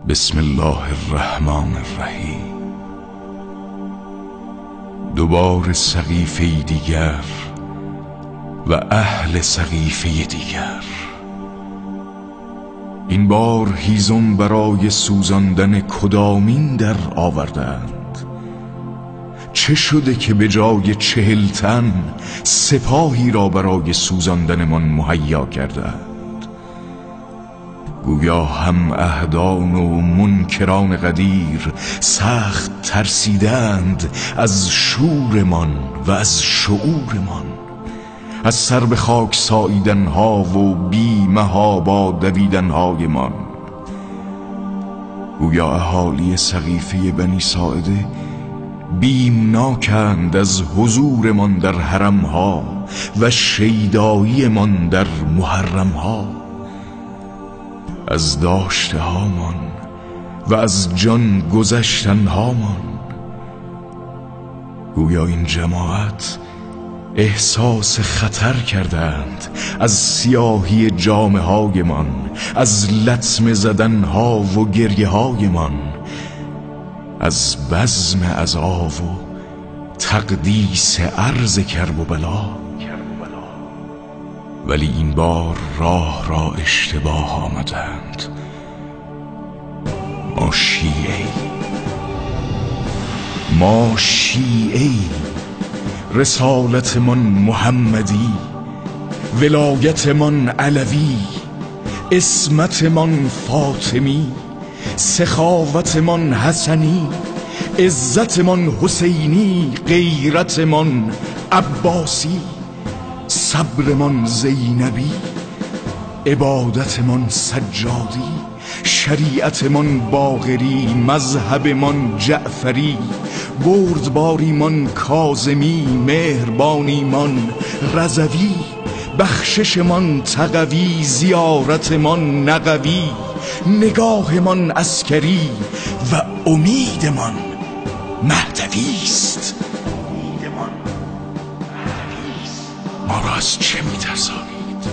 بسم الله الرحمن الرحیم. دوباره سقیفه دیگر و اهل سقیفه دیگر. این بار هیزم برای سوزاندن کدامین در آوردند؟ چه شده که به جای 40 تن سپاهی را برای سوزاندنمان مهیا کردند؟ گویا هم اهدان و منکران قدیر سخت ترسیدند از شورمان و از شعورمان، از سر به خاک ساییدنها و بیمها با دویدنهایمان. گویا اهالی سقیفه بنی ساعده بیمناکند از حضورمان در حرمها و شیداییمان در محرمها، از داشته هامان و از جان گذشتن هامان. گویا این جماعت احساس خطر کردند از سیاهی جامه هایمان، از لطمه زدن ها و گریه هایمان، از بزم عذاب و تقدیس عرض کرب و بلا. ولی این بار راه را اشتباه آمدند. ما شیعه رسالتمان محمدی، ولایتمان علوی، اسمتمان فاطمی، سخاوتمان حسنی، عزتمان حسینی، غیرتمان عباسی، صبرمان زینبی، عبادتمان سجادی، شریعتمان باقری، مذهبمان جعفری، بردباریمان کاظمی، مهربانیمان رضوی، بخششمان تقوی، زیارتمان نقوی، نگاهمان عسکری و امیدمان مهدوی است. ما را از چه می‌ترسانید؟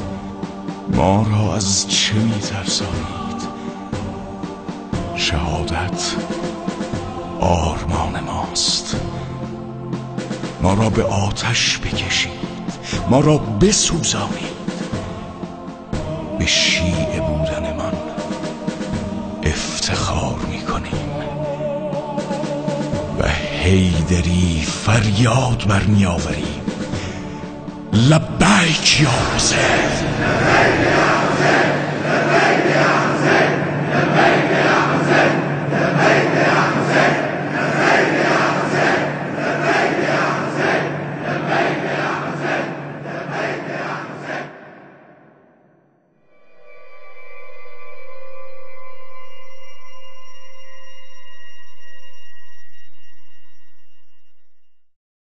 ما را از چه می‌ترسانید؟ شهادت آرمان ماست. ما را به آتش بکشید، ما را بسوزانید. به شیعه بودنمان افتخار می‌کنیم و حیدری فریاد برمی‌آوریم. لبیک یا حسین، لبیک یا حسین.